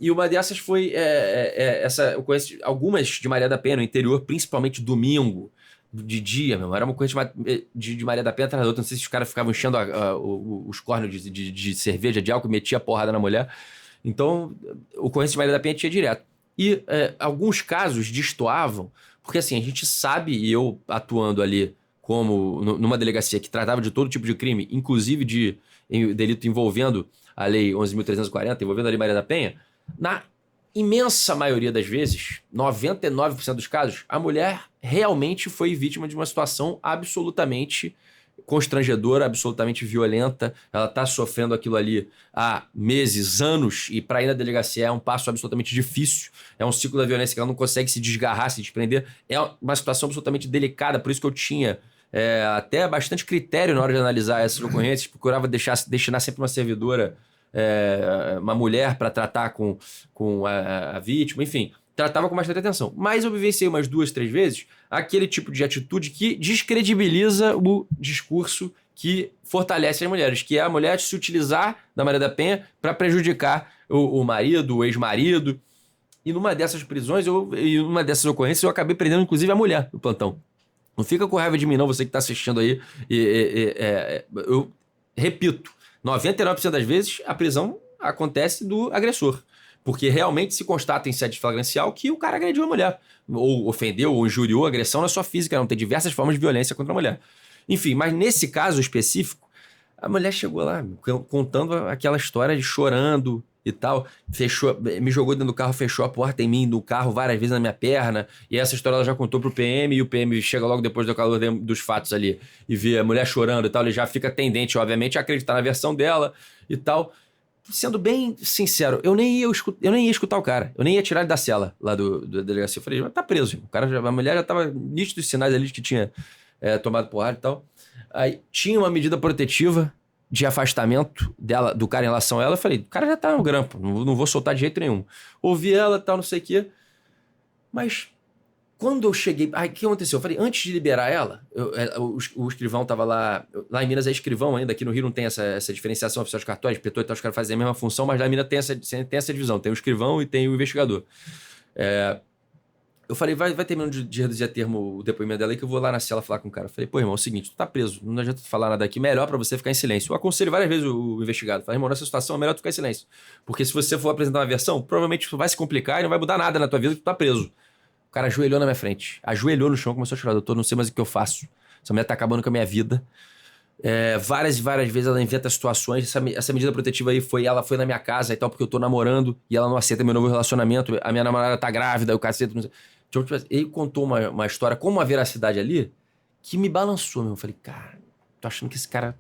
E uma dessas foi essa. Eu conheço algumas de Maria da Penha no interior, principalmente domingo, de dia, meu. Era uma coisa de Maria da Penha atrás da outra. Não sei se os caras ficavam enchendo os cornos de cerveja, de álcool, e metia a porrada na mulher. Então, ocorrência de Maria da Penha tinha direto. E alguns casos destoavam, porque assim, a gente sabe, e eu atuando ali como numa delegacia que tratava de todo tipo de crime, inclusive de delito envolvendo a Lei 11.340, envolvendo ali Maria da Penha, na imensa maioria das vezes, 99% dos casos, a mulher realmente foi vítima de uma situação absolutamente constrangedora, absolutamente violenta. Ela tá sofrendo aquilo ali há meses, anos, e para ir na delegacia é um passo absolutamente difícil. É um ciclo da violência que ela não consegue se desgarrar, se desprender. É uma situação absolutamente delicada, por isso que eu tinha até bastante critério na hora de analisar essas ocorrências. Procurava destinar sempre uma servidora, uma mulher, para tratar com a vítima, enfim. Tratava com bastante atenção. Mas eu vivenciei umas 2, 3 vezes aquele tipo de atitude que descredibiliza o discurso que fortalece as mulheres, que é a mulher se utilizar da Maria da Penha para prejudicar o marido, o ex-marido. E numa dessas prisões, e numa dessas ocorrências, eu acabei prendendo inclusive a mulher do plantão. Não fica com raiva de mim não, você que está assistindo aí. Eu repito, 99% das vezes a prisão acontece do agressor. Porque realmente se constata em sede flagrancial que o cara agrediu a mulher. Ou ofendeu, ou injuriou. Agressão não é só física, não. Tem diversas formas de violência contra a mulher. Enfim, mas nesse caso específico, a mulher chegou lá contando aquela história de chorando e tal. Me jogou dentro do carro, fechou a porta em mim, do carro várias vezes na minha perna. E essa história ela já contou pro PM, e o PM chega logo depois do calor dos fatos ali e vê a mulher chorando e tal. Ele já fica tendente, obviamente, a acreditar na versão dela e tal. Sendo bem sincero, eu nem ia escutar o cara. Eu nem ia tirar ele da cela lá da delegacia. Eu falei, mas tá preso. A mulher já tava nítidos sinais ali de que tinha tomado porrada e tal. Aí tinha uma medida protetiva de afastamento do cara em relação a ela. Eu falei, o cara já tá no grampo, não vou soltar de jeito nenhum. Ouvi ela e tal, não sei o quê. Mas quando eu cheguei... Aí o que aconteceu? Eu falei, antes de liberar ela, o escrivão tava lá... Lá em Minas é escrivão ainda, aqui no Rio não tem essa diferenciação oficial de cartórios, inspetor e tal, os caras fazem a mesma função, mas lá em Minas tem essa divisão, tem o escrivão e tem o investigador. Eu falei, vai terminando de reduzir a termo o depoimento dela aí que eu vou lá na cela falar com o cara. Eu falei, pô, irmão, é o seguinte, tu tá preso, não adianta tu falar nada aqui, melhor pra você ficar em silêncio. Eu aconselho várias vezes o investigado. Falei, irmão, nessa situação é melhor tu ficar em silêncio. Porque se você for apresentar uma versão, provavelmente vai se complicar e não vai mudar nada na tua vida que tu tá preso. O cara ajoelhou na minha frente. Ajoelhou no chão, começou a chorar. Doutor, não sei mais o que eu faço. Essa mulher tá acabando com a minha vida. Várias e várias vezes ela inventa situações. Essa medida protetiva aí ela foi na minha casa e tal, porque eu tô namorando e ela não aceita meu novo relacionamento. A minha namorada tá grávida, o cacete, não sei. Então, ele contou uma história com uma veracidade ali que me balançou, meu. Eu falei, cara, tô achando que esse cara...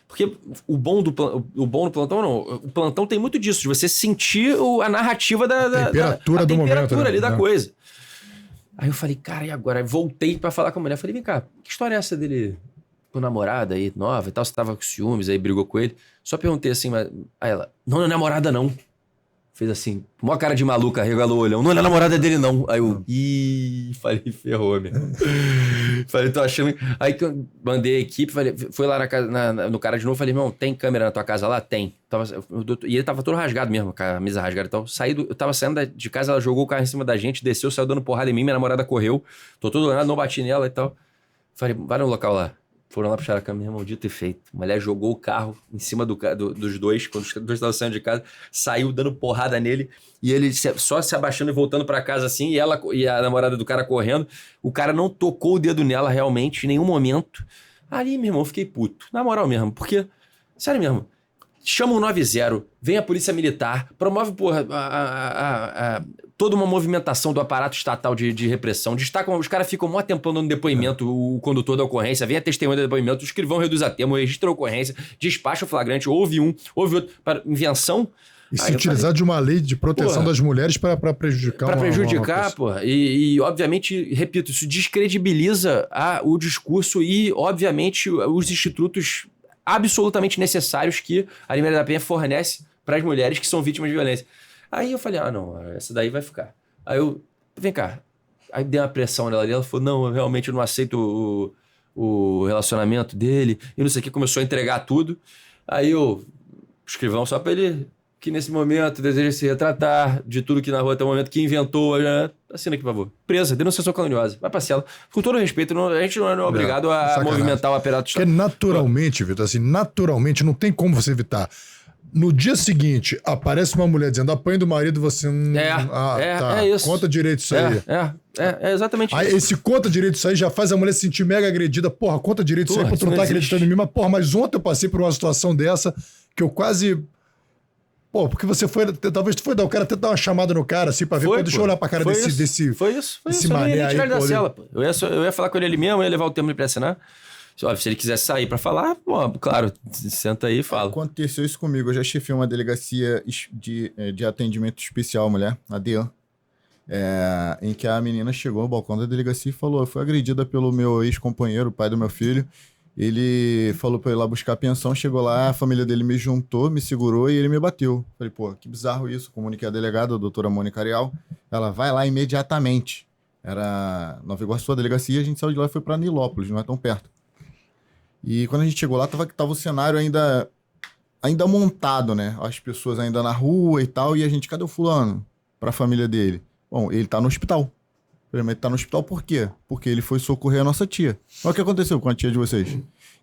Porque o bom do plantão, não. O plantão tem muito disso, de você sentir a narrativa da temperatura do momento, ali da coisa. Aí eu falei, cara, e agora? Aí voltei pra falar com a mulher. Falei, vem cá, que história é essa dele com namorada aí, nova e tal? Você tava com ciúmes, aí brigou com ele. Só perguntei assim, mas... Aí ela, não é namorada não. Fez assim, mó cara de maluca, regalou o olhão. Não é namorada dele não. Aí eu, falei, ferrou, meu. Falei, tô achando... Aí que eu mandei a equipe, fui lá no cara de novo, falei, irmão, tem câmera na tua casa lá? Tem. E ele tava todo rasgado mesmo, com a camisa rasgada e tal. Eu tava saindo de casa, ela jogou o carro em cima da gente, desceu, saiu dando porrada em mim, minha namorada correu. Tô todo olhado, não bati nela e tal. Falei, vai no local lá. Foram lá puxar a câmera, irmão, dito e feito. A mulher jogou o carro em cima dos dois, quando os dois estavam saindo de casa, saiu dando porrada nele, e ele só se abaixando e voltando pra casa assim, e a namorada do cara correndo. O cara não tocou o dedo nela realmente, em nenhum momento. Ali, meu irmão, eu fiquei puto. Na moral mesmo, porque, sério mesmo, chama o 90, vem a polícia militar, promove, toda uma movimentação do aparato estatal de repressão, destacam, os caras ficam mó tempão dando depoimento, o condutor da ocorrência, vem a testemunha do depoimento, o escrivão reduz a termo, registra a ocorrência, despacha o flagrante, houve outro, para invenção. E se utilizar de uma lei de proteção das mulheres para prejudicar Para prejudicar, e obviamente, repito, isso descredibiliza o discurso e, obviamente, os institutos absolutamente necessários que a Maria da Penha fornece para as mulheres que são vítimas de violência. Aí eu falei, não, essa daí vai ficar. Aí vem cá. Aí dei uma pressão nela ali, ela falou, não, eu realmente não aceito o relacionamento dele, e não sei o que, começou a entregar tudo. Aí o escrivão, só para ele que nesse momento deseja se retratar de tudo que narrou até o momento, que inventou, né? Assina aqui, por favor. Presa, denunciação caluniosa. Vai pra cela. Com todo respeito, a gente não é obrigado a sacanagem. movimentar o aparato. Porque naturalmente, Vitor, assim, naturalmente, não tem como você evitar. No dia seguinte, aparece uma mulher dizendo apanho do marido, você... É isso. Conta direito isso aí. É exatamente Aí isso. esse conta direito isso aí já faz a mulher se sentir mega agredida. Porra, conta direito isso aí pra tu não tá acreditando em mim. Mas, porra, ontem eu passei por uma situação dessa que eu quase... Pô, porque você foi... Talvez tu foi dar o cara até dar uma chamada no cara, assim, pra ver. Pô, deixa eu olhar pra cara desse... Foi isso. Esse mané aí, da cela, pô. Eu ia falar com ele ali mesmo, ia levar o termo pra assinar. Se ele quisesse sair pra falar, pô, claro, senta aí e fala. Aconteceu isso comigo. Eu já chefiei uma delegacia de atendimento especial, mulher, a DEAN, em que a menina chegou ao balcão da delegacia e falou: eu fui agredida pelo meu ex-companheiro, o pai do meu filho. Ele falou pra eu ir lá buscar a pensão, chegou lá, a família dele me juntou, me segurou e ele me bateu. Falei, pô, que bizarro isso. Comuniquei a delegada, a doutora Mônica Arial. Ela vai lá imediatamente. Era Nova Iguaçu, a delegacia, a gente saiu de lá e foi pra Nilópolis, não é tão perto. E quando a gente chegou lá, tava o cenário ainda montado, né? As pessoas ainda na rua e tal. E a gente, cadê o fulano? Pra família dele. Bom, ele tá no hospital. Ele tá no hospital por quê? Porque ele foi socorrer a nossa tia. Olha o que aconteceu com a tia de vocês.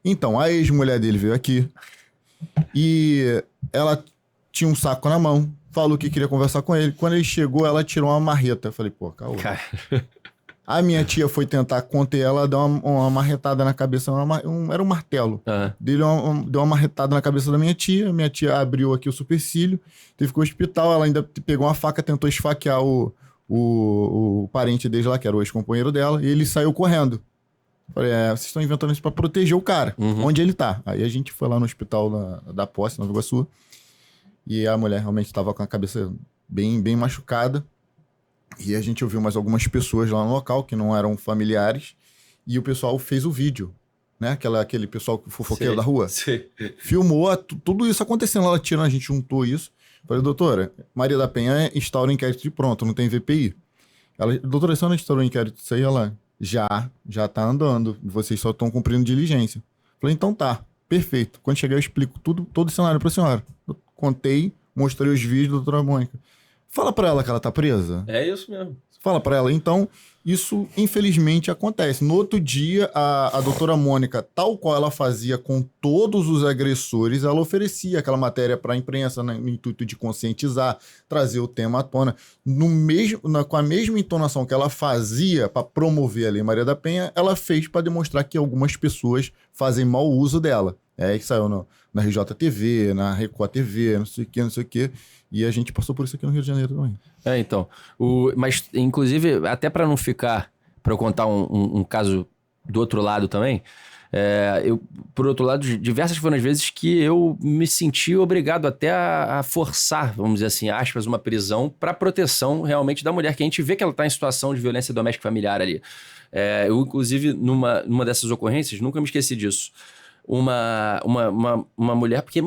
Então, a ex-mulher dele veio aqui. E ela tinha um saco na mão. Falou que queria conversar com ele. Quando ele chegou, ela tirou uma marreta. Eu falei, pô, caô. A minha tia foi tentar conter ela, deu uma marretada na cabeça, era um martelo. Deu uma marretada na cabeça da minha tia abriu aqui o supercílio, teve que ir ao hospital, ela ainda pegou uma faca, tentou esfaquear o parente dele lá, que era o ex-companheiro dela, e ele saiu correndo. Falei, vocês estão inventando isso pra proteger o cara, onde ele tá. Aí a gente foi lá no hospital da Posse, Nova Iguaçu, e a mulher realmente estava com a cabeça bem, bem machucada. E a gente ouviu mais algumas pessoas lá no local que não eram familiares. E o pessoal fez o vídeo, né? Aquele pessoal fofoqueiro da rua. Sim. Filmou tudo isso acontecendo. Ela tirou, a gente juntou isso. Falei, doutora, Maria da Penha instaura o inquérito de pronto, não tem VPI. Ela, doutora, você não instaurou o inquérito disso aí? Ela, já tá andando. Vocês só estão cumprindo diligência. Falei, então tá, perfeito. Quando chegar eu explico todo o cenário pra senhora. Eu contei, mostrei os vídeos da doutora Mônica. Fala pra ela que ela tá presa. É isso mesmo. Fala pra ela. Então, isso infelizmente acontece. No outro dia, a doutora Mônica, tal qual ela fazia com todos os agressores, ela oferecia aquela matéria pra imprensa, no intuito de conscientizar, trazer o tema à tona. Com a mesma entonação que ela fazia pra promover a Lei Maria da Penha, ela fez pra demonstrar que algumas pessoas fazem mau uso dela. É que saiu na RJTV, na Record TV, não sei o que. E a gente passou por isso aqui no Rio de Janeiro também. Então. Mas, inclusive, até para não ficar... Para eu contar um caso do outro lado também, por outro lado, diversas foram as vezes que eu me senti obrigado até a forçar, vamos dizer assim, aspas, uma prisão para proteção realmente da mulher, que a gente vê que ela está em situação de violência doméstica familiar ali. Eu, inclusive, numa dessas ocorrências, nunca me esqueci disso. Uma mulher, porque...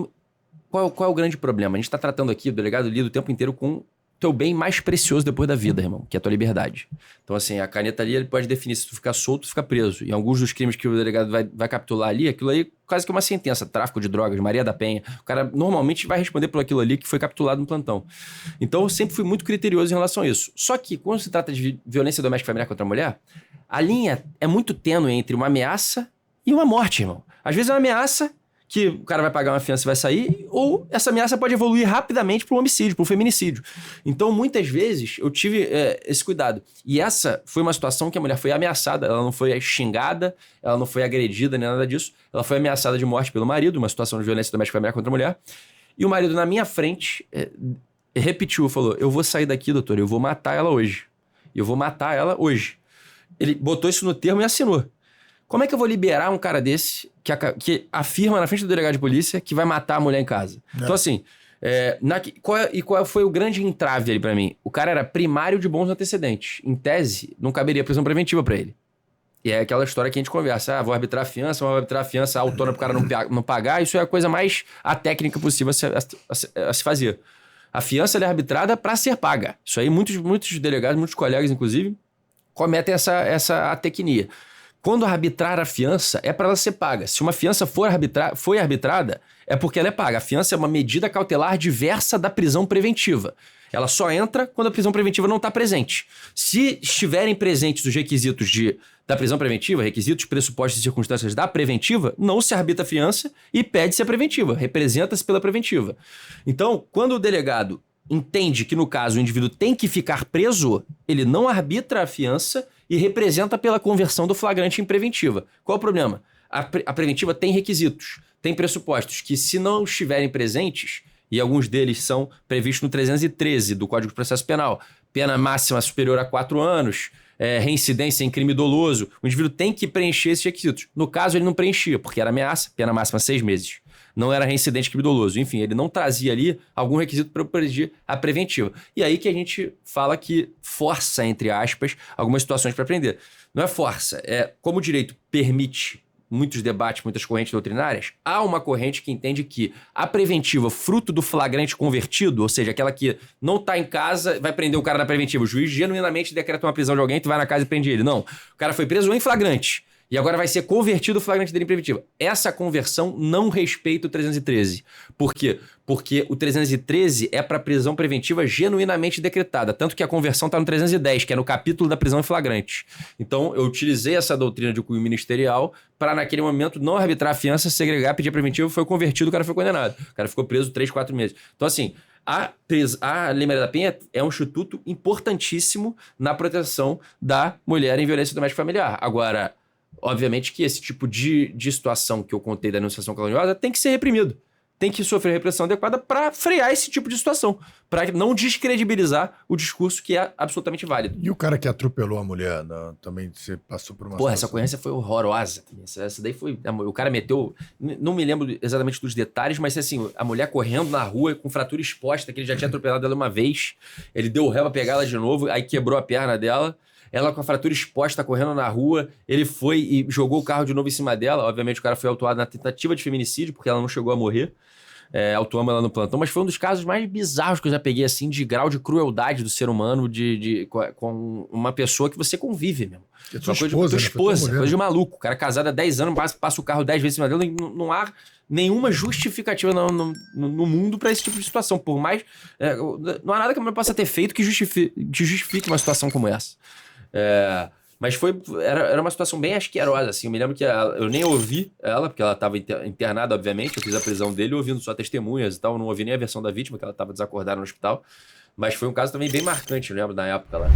Qual é o grande problema? A gente tá tratando aqui, o delegado lida o tempo inteiro com o teu bem mais precioso depois da vida, irmão, que é a tua liberdade. Então, assim, a caneta ali, ele pode definir se tu ficar solto, tu fica preso. E alguns dos crimes que o delegado vai capitular ali, aquilo aí quase que uma sentença, tráfico de drogas, Maria da Penha. O cara normalmente vai responder por aquilo ali que foi capturado no plantão. Então, eu sempre fui muito criterioso em relação a isso. Só que, quando se trata de violência doméstica familiar contra a mulher, a linha é muito tênue entre uma ameaça e uma morte, irmão. Às vezes é uma ameaça que o cara vai pagar uma fiança e vai sair, ou essa ameaça pode evoluir rapidamente para um homicídio, para um feminicídio. Então, muitas vezes, eu tive esse cuidado. E essa foi uma situação que a mulher foi ameaçada, ela não foi xingada, ela não foi agredida, nem nada disso. Ela foi ameaçada de morte pelo marido, uma situação de violência doméstica familiar contra a mulher. E o marido, na minha frente, repetiu, falou, eu vou sair daqui, doutor, eu vou matar ela hoje. Eu vou matar ela hoje. Ele botou isso no termo e assinou. Como é que eu vou liberar um cara desse que afirma na frente do delegado de polícia que vai matar a mulher em casa? Então, assim, qual foi o grande entrave ali pra mim? O cara era primário de bons antecedentes. Em tese, não caberia prisão preventiva pra ele. E é aquela história que a gente conversa. Vou arbitrar a fiança, autônoma pro cara não pagar. Isso é a coisa mais atécnica possível a se fazer. A fiança ela é arbitrada pra ser paga. Isso aí muitos delegados, muitos colegas, inclusive, cometem essa atecnia. Quando arbitrar a fiança, é para ela ser paga. Se uma fiança foi arbitrada, é porque ela é paga. A fiança é uma medida cautelar diversa da prisão preventiva. Ela só entra quando a prisão preventiva não está presente. Se estiverem presentes os requisitos da prisão preventiva, requisitos, pressupostos e circunstâncias da preventiva, não se arbitra a fiança e pede-se a preventiva, representa-se pela preventiva. Então, quando o delegado entende que, no caso, o indivíduo tem que ficar preso, ele não arbitra a fiança e representa pela conversão do flagrante em preventiva. Qual o problema? A preventiva tem requisitos, tem pressupostos que, se não estiverem presentes, e alguns deles são previstos no 313 do Código de Processo Penal, pena máxima superior a 4 anos, reincidência em crime doloso, o indivíduo tem que preencher esses requisitos. No caso, ele não preenchia, porque era ameaça, pena máxima 6 meses. Não era reincidente em crime doloso. Enfim, ele não trazia ali algum requisito para proteger a preventiva. E aí que a gente fala que força, entre aspas, algumas situações para prender. Não é força, é como o direito permite muitos debates, muitas correntes doutrinárias, há uma corrente que entende que a preventiva, fruto do flagrante convertido, ou seja, aquela que não está em casa, vai prender o cara na preventiva. O juiz genuinamente decreta uma prisão de alguém, tu vai na casa e prende ele. Não, o cara foi preso em flagrante. E agora vai ser convertido o flagrante dele em preventiva. Essa conversão não respeita o 313. Por quê? Porque o 313 é para prisão preventiva genuinamente decretada. Tanto que a conversão está no 310, que é no capítulo da prisão em flagrante. Então, eu utilizei essa doutrina de cunho ministerial para, naquele momento, não arbitrar a fiança, segregar, pedir a preventiva, foi convertido, o cara foi condenado. O cara ficou preso 3, 4 meses. Então, assim, a Lei Maria da Penha é um instituto importantíssimo na proteção da mulher em violência doméstica familiar. Agora, obviamente que esse tipo de situação que eu contei da denunciação caluniosa tem que ser reprimido. Tem que sofrer repressão adequada para frear esse tipo de situação. Para não descredibilizar o discurso que é absolutamente válido. E o cara que atropelou a mulher, né? Também você passou por uma Porra, essa situação. ocorrência foi horrorosa. Essa daí foi... O cara meteu... Não me lembro exatamente dos detalhes, mas assim, a mulher correndo na rua com fratura exposta, que ele já tinha atropelado ela uma vez. Ele deu o ré pra pegar ela de novo, aí quebrou a perna dela. Ela com a fratura exposta, correndo na rua, ele foi e jogou o carro de novo em cima dela. Obviamente o cara foi autuado na tentativa de feminicídio, porque ela não chegou a morrer. Autuamos ela no plantão, mas foi um dos casos mais bizarros que eu já peguei, assim, de grau de crueldade do ser humano com uma pessoa que você convive mesmo. É Uma coisa de tua esposa, coisa de maluco. O cara casado há 10 anos, passa o carro 10 vezes em cima dela, não há nenhuma justificativa no mundo para esse tipo de situação. Por mais... não há nada que a mulher possa ter feito que justifique uma situação como essa. Mas era uma situação bem asquerosa, assim. Eu me lembro que eu nem ouvi ela, porque ela estava internada, obviamente. Eu fiz a prisão dele ouvindo só testemunhas e tal. Eu não ouvi nem a versão da vítima, que ela estava desacordada no hospital. Mas foi um caso também bem marcante, eu lembro, na época lá.